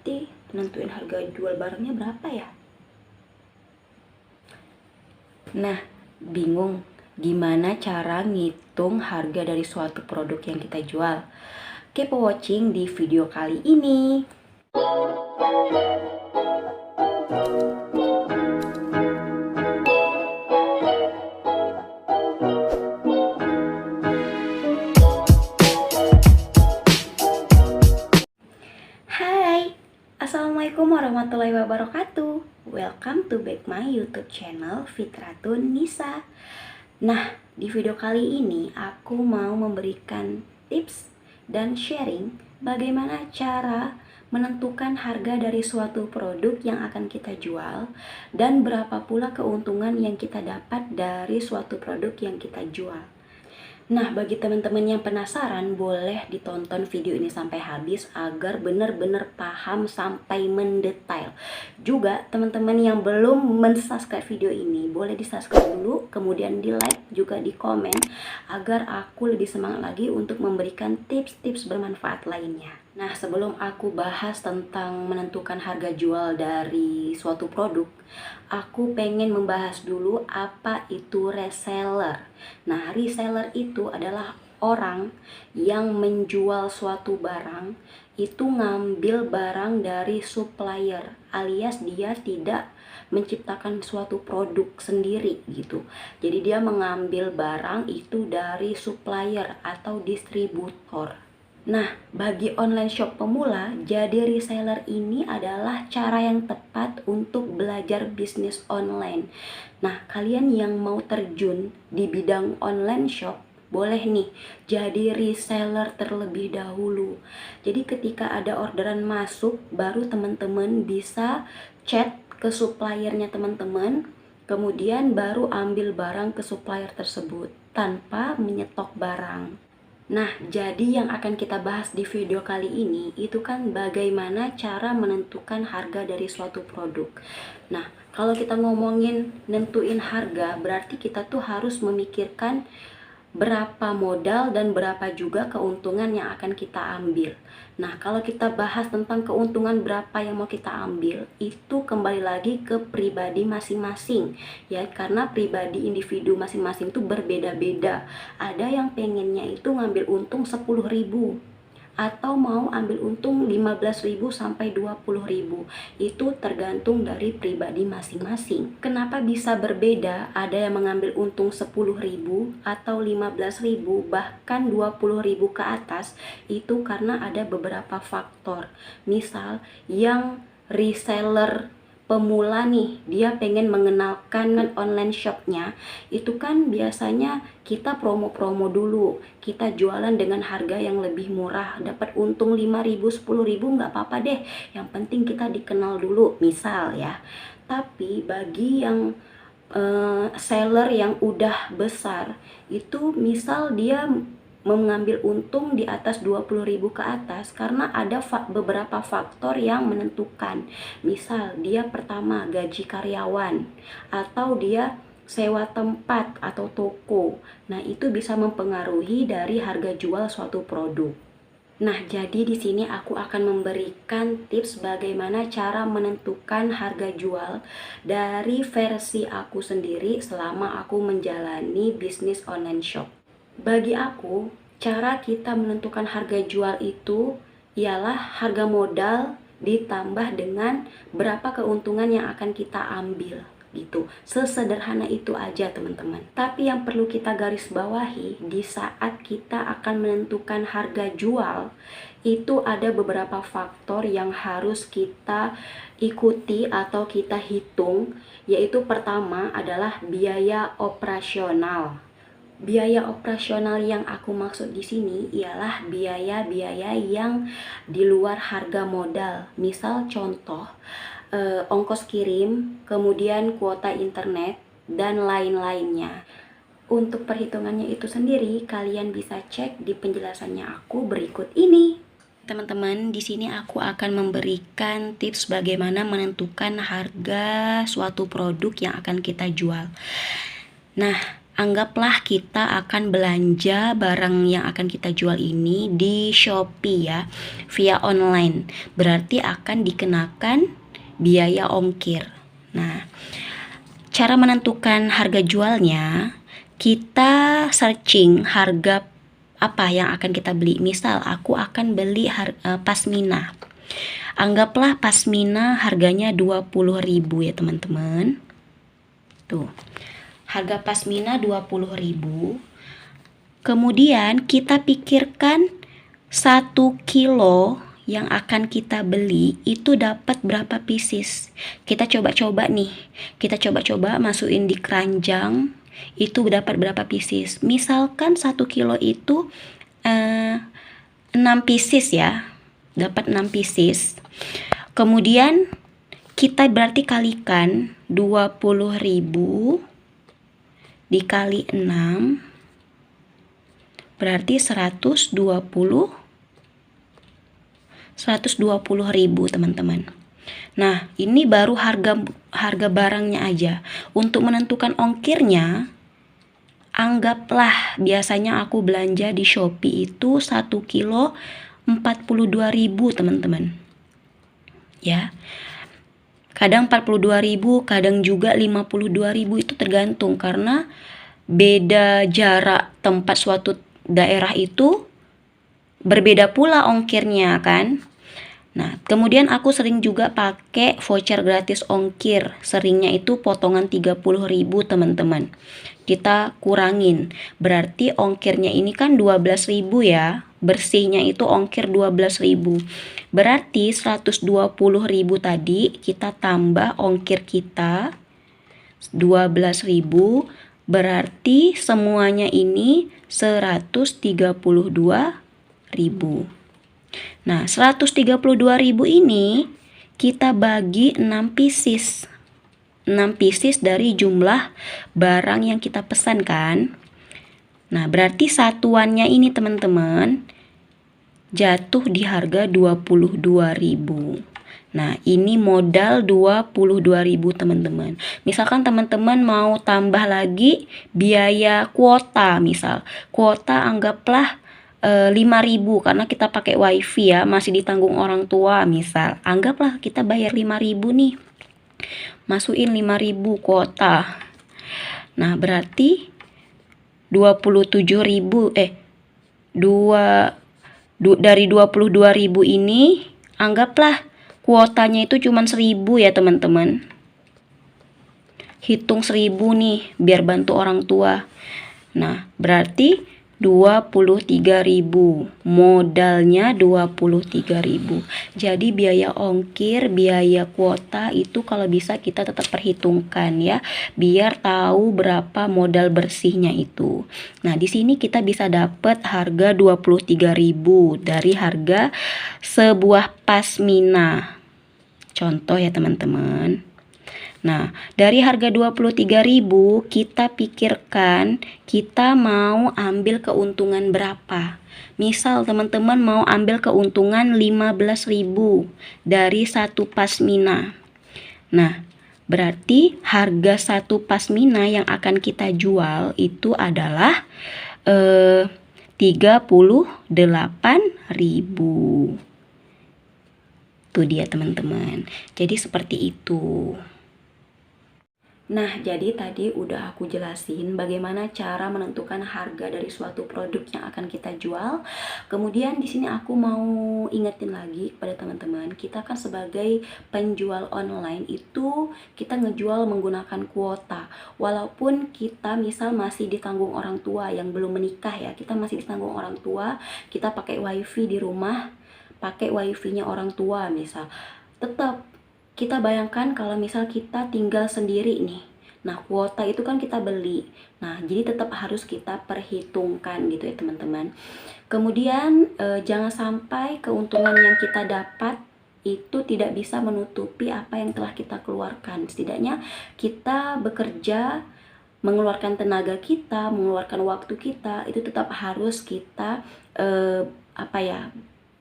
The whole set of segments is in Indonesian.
berarti nentuin harga jual barangnya berapa ya? Nah, bingung gimana cara ngitung harga dari suatu produk yang kita jual? Kepo watching di video kali ini. Hai, Assalamualaikum warahmatullahi wabarakatuh. Welcome to back my YouTube channel Fitratun Nisa. Nah, di video kali ini aku mau memberikan tips dan sharing bagaimana cara menentukan harga dari suatu produk yang akan kita jual dan berapa pula keuntungan yang kita dapat dari suatu produk yang kita jual. Nah, bagi teman-teman yang penasaran, boleh ditonton video ini sampai habis agar benar-benar paham sampai mendetail. Juga teman-teman yang belum mensubscribe video ini, boleh di-subscribe dulu, kemudian di-like, juga di-komen agar aku lebih semangat lagi untuk memberikan tips-tips bermanfaat lainnya. Nah, sebelum aku bahas tentang menentukan harga jual dari suatu produk, aku pengen membahas dulu apa itu reseller. Nah, reseller itu adalah orang yang menjual suatu barang, itu ngambil barang dari supplier, alias dia tidak menciptakan suatu produk sendiri gitu. Jadi dia mengambil barang itu dari supplier atau distributor. Nah, bagi online shop pemula, jadi reseller ini adalah cara yang tepat untuk belajar bisnis online. Nah, kalian yang mau terjun di bidang online shop, boleh nih jadi reseller terlebih dahulu. Jadi ketika ada orderan masuk, baru teman-teman bisa chat ke suppliernya teman-teman, kemudian baru ambil barang ke supplier tersebut tanpa menyetok barang. Nah, jadi yang akan kita bahas di video kali ini itu kan bagaimana cara menentukan harga dari suatu produk. Nah, kalau kita ngomongin nentuin harga, berarti kita tuh harus memikirkan berapa modal dan berapa juga keuntungan yang akan kita ambil. Nah, kalau kita bahas tentang keuntungan berapa yang mau kita ambil, itu kembali lagi ke pribadi masing-masing ya, karena pribadi individu masing-masing itu berbeda-beda. Ada yang pengennya itu ngambil untung 10.000 atau mau ambil untung 15.000 sampai 20.000. Itu tergantung dari pribadi masing-masing. Kenapa bisa berbeda? Ada yang mengambil untung 10.000 atau 15.000 bahkan 20.000 ke atas. Itu karena ada beberapa faktor. Misal yang reseller pemula nih, dia pengen mengenalkan online shopnya, itu kan biasanya kita promo-promo dulu, kita jualan dengan harga yang lebih murah, dapat untung 5.000, 10.000 nggak apa-apa deh, yang penting kita dikenal dulu, misal ya. Tapi bagi yang seller yang udah besar, itu misal dia mengambil untung di atas 20.000 ke atas karena ada beberapa faktor yang menentukan. Misal dia pertama gaji karyawan, atau dia sewa tempat atau toko. Nah, itu bisa mempengaruhi dari harga jual suatu produk. Nah, jadi di sini aku akan memberikan tips bagaimana cara menentukan harga jual dari versi aku sendiri selama aku menjalani bisnis online shop. Bagi aku, cara kita menentukan harga jual itu ialah harga modal ditambah dengan berapa keuntungan yang akan kita ambil gitu. Sesederhana itu aja teman-teman. Tapi yang perlu kita garis bawahi di saat kita akan menentukan harga jual, itu ada beberapa faktor yang harus kita ikuti atau kita hitung, yaitu pertama adalah biaya operasional. Biaya operasional yang aku maksud di sini ialah biaya-biaya yang di luar harga modal. Misal contoh, ongkos kirim, kemudian kuota internet, dan lain-lainnya. Untuk perhitungannya itu sendiri, kalian bisa cek di penjelasannya aku berikut ini. Teman-teman, di sini aku akan memberikan tips bagaimana menentukan harga suatu produk yang akan kita jual. Nah, Anggaplah kita akan belanja barang yang akan kita jual ini di Shopee ya, via online. Berarti akan dikenakan biaya ongkir. Nah, cara menentukan harga jualnya, kita searching harga apa yang akan kita beli. Misal aku akan beli pasmina. Anggaplah pasmina harganya 20.000 ya teman-teman. Tuh. Harga pasmina 20.000. Kemudian kita pikirkan 1 kilo yang akan kita beli itu dapat berapa pieces. Kita coba-coba nih. Kita coba-coba masukin di keranjang itu dapat berapa pieces. Misalkan 1 kilo itu 6 pieces ya. Dapat 6 pieces. Kemudian kita berarti kalikan 20.000 dikali 6 berarti 120.000 teman-teman. Nah, ini baru harga barangnya aja. Untuk menentukan ongkirnya, anggaplah biasanya aku belanja di Shopee itu 1 kilo 42.000 teman-teman. Ya. Kadang 42.000, kadang juga 52.000, itu tergantung karena beda jarak tempat suatu daerah itu berbeda pula ongkirnya kan. Nah, kemudian aku sering juga pakai voucher gratis ongkir. Seringnya itu potongan 30.000 teman-teman. Kita kurangin. Berarti ongkirnya ini kan 12.000 ya. Bersihnya itu ongkir 12.000. Berarti 120.000 tadi kita tambah ongkir kita 12.000. Berarti semuanya ini 132.000. Nah, 132.000 ini kita bagi 6 pieces. 6 pieces dari jumlah barang yang kita pesan kan. Nah, berarti satuannya ini teman-teman jatuh di harga 22.000. Nah, ini modal 22.000 teman-teman. Misalkan teman-teman mau tambah lagi biaya kuota, misal. Kuota anggaplah 5.000 karena kita pakai wifi ya, masih ditanggung orang tua misal. Anggaplah kita bayar 5.000 nih. Masukin 5.000 kuota. Nah, berarti 27.000 dari 22.000 ini anggaplah kuotanya itu cuma 1.000 ya teman-teman. Hitung 1.000 nih biar bantu orang tua. Nah, berarti 23.000. Modalnya 23.000. Jadi biaya ongkir, biaya kuota itu kalau bisa kita tetap perhitungkan ya, biar tahu berapa modal bersihnya itu. Nah, di sini kita bisa dapat harga 23.000 dari harga sebuah pasmina. Contoh ya teman-teman. Nah, dari harga 23.000 kita pikirkan kita mau ambil keuntungan berapa. Misal teman-teman mau ambil keuntungan 15.000 dari satu pasmina. Nah, berarti harga satu pasmina yang akan kita jual itu adalah 38.000. Tuh dia teman-teman. Jadi seperti itu. Nah, jadi tadi udah aku jelasin bagaimana cara menentukan harga dari suatu produk yang akan kita jual. Kemudian di sini aku mau ingetin lagi kepada teman-teman, kita kan sebagai penjual online itu kita ngejual menggunakan kuota. Walaupun kita misal masih ditanggung orang tua yang belum menikah ya, kita masih ditanggung orang tua, kita pakai wifi di rumah, pakai wifi-nya orang tua misal. Tetap kita bayangkan kalau misal kita tinggal sendiri nih. Nah, kuota itu kan kita beli. Nah, jadi tetap harus kita perhitungkan gitu ya teman-teman. Kemudian jangan sampai keuntungan yang kita dapat itu tidak bisa menutupi apa yang telah kita keluarkan. Setidaknya kita bekerja, mengeluarkan tenaga kita, mengeluarkan waktu kita, itu tetap harus kita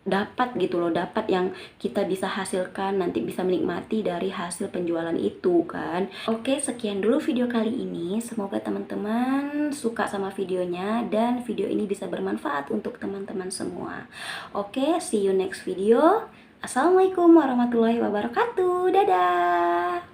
dapat gitu loh, dapat yang kita bisa hasilkan, nanti bisa menikmati dari hasil penjualan itu kan. Oke, sekian dulu video kali ini. Semoga teman-teman suka sama videonya dan video ini bisa bermanfaat untuk teman-teman semua. Oke, see you next video. Assalamualaikum warahmatullahi wabarakatuh. Dadah.